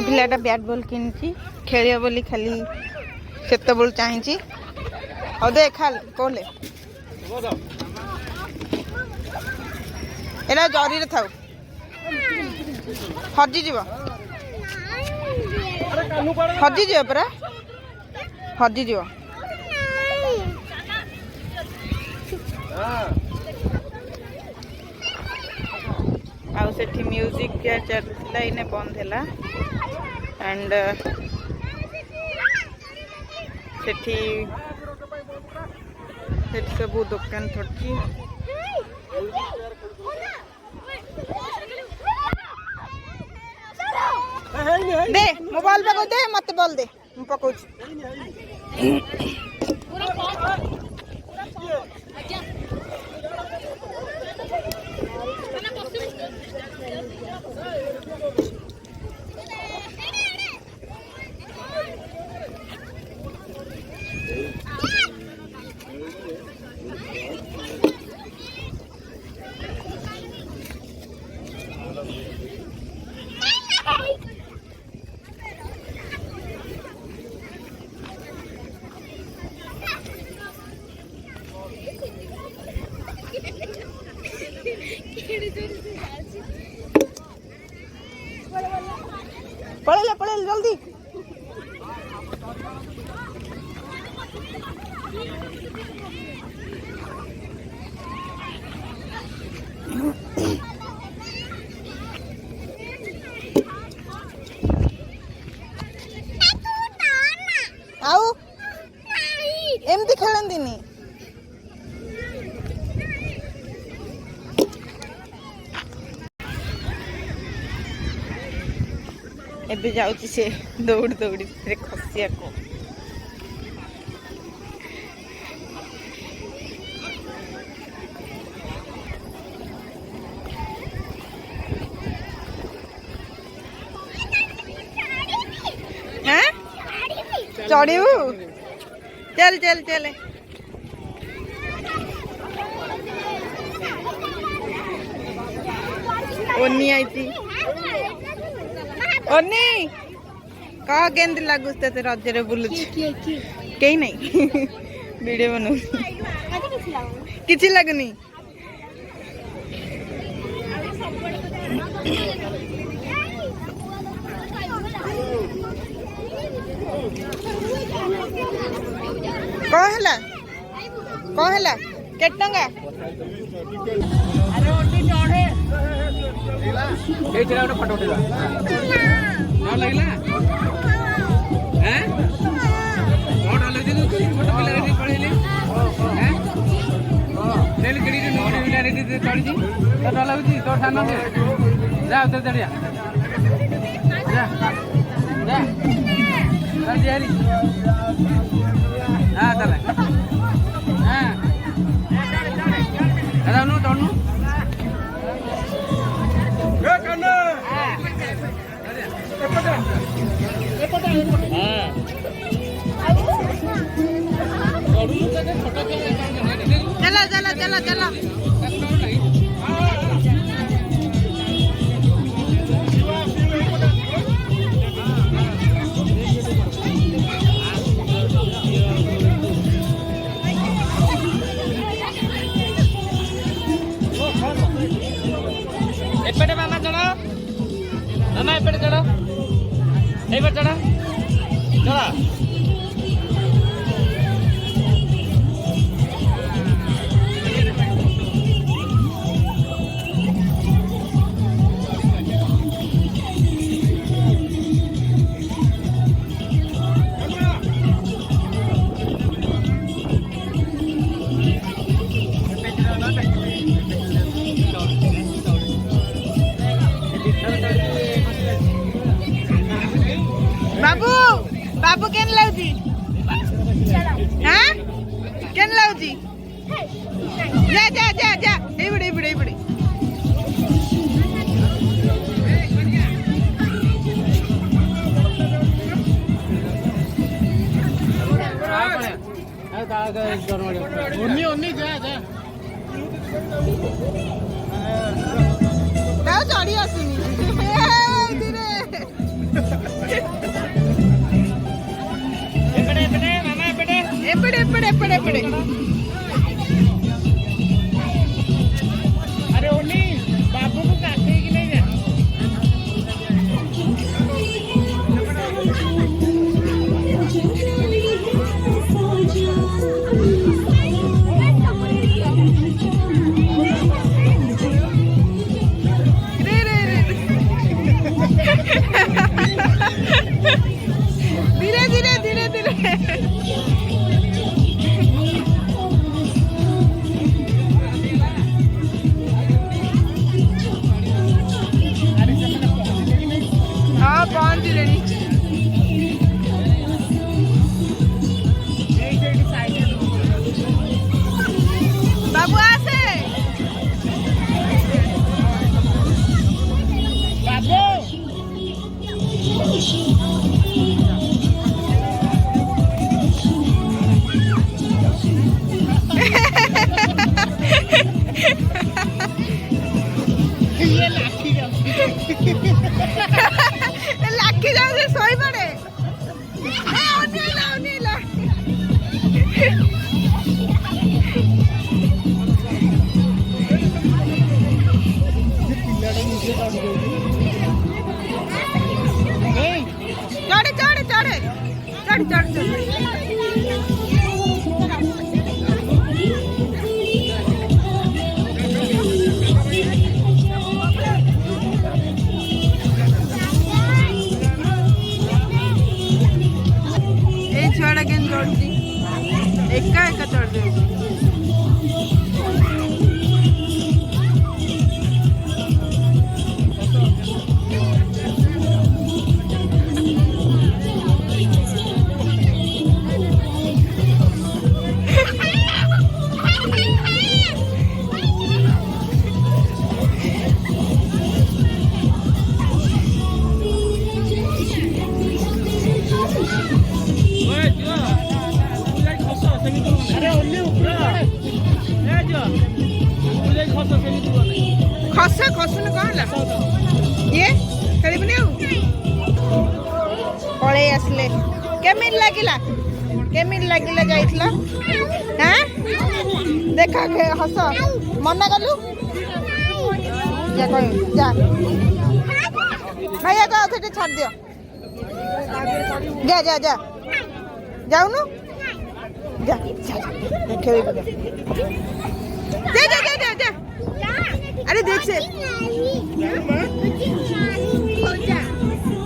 पिलाटा bat ball किनी खेल बोली खाली सेत बल चाहिए और दे खाल कोले एटा जरी रे थाउ हजिज हजिज परा हजिज आउ सेठी म्यूजिक चलता इने बंद है एंड सेठी सब दुकान पड़ी दे मोबाइल पे दे मत बोल दे पकाऊ पड़े जल्दी आउ एमती खेलती एबे जाऊँगी से दौड़ दौड़ी खसिया को चढ़ू चल चल चल ओनी आई ओनी कह केंद्र लगुच ते रजरे बुलु कहीं नहीं वीडियो बना किसी लगनी कहला केट टंगा फोटो उठेगा लगला तोर सान जा चढ़िया हाँ चले हाँ तोड़ू चला चला चला चला एपटे मामा चढ़ मामा एपटे चढ़ एपटे चढ़ चढ़ बाबू बाबू केन लाउजी हाँ केन लाउजी जा जा जा जा ए बड़े बड़े बड़े ओन्नी जा जा चढ़ी आसुनी धीरे एपड़े एपड़े एपड़े अरे ओनी बाबू को काटे कि नहीं जा धीरे धीरे धीरे धीरे हाँ पहुंच लेनी बाबू आसे बाबू ये लाठी लाठी जाऊ सोई पड़े अनिला चढ़े चढ़े चढ़े चढ़ चढ़ चढ़ छुआटा के चढ़ी एका एका चढ़ जाऊँ खस खसुन कौन ये खेलबनी पड़े आसले केमिन लगिला जाइथिला हां देखा हस मना कलु जा कह जा भैया जा उठे छाड़ दियो जा जा जा जाऊनु जा खेल जा जा जा जा अरे देख से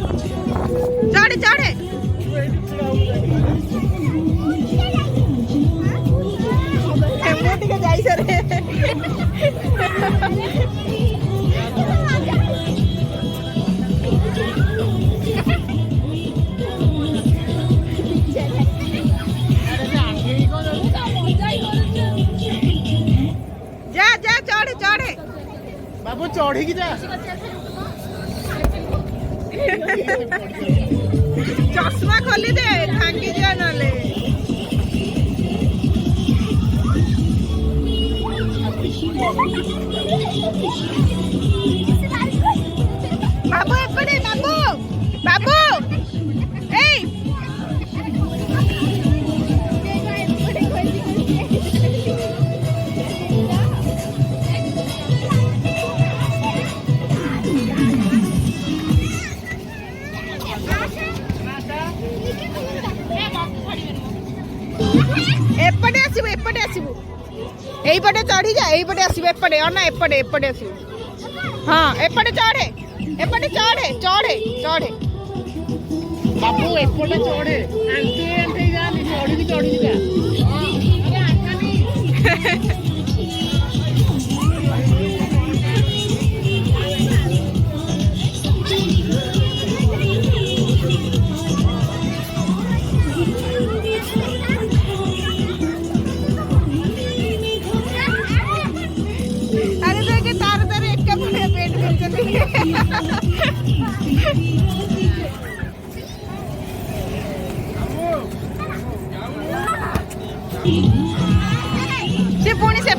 चढ़े चढ़े जाई सर जा जा चढ़े चढ़े बाबू चढ़ी की जा चश्मा खोली दे भांगी जा नले बाबू एपड़े बाबू बाबू ए एपटे आसबू एपटे चढ़ी जा एपटे आसबू एपटे अना एपटे एपटे आसबू हाँ एपटे चढ़े चढ़े चढ़े चढ़े बाबू एपटे चढ़े आंटी आंटी जा चढ़ी जा से पुणी से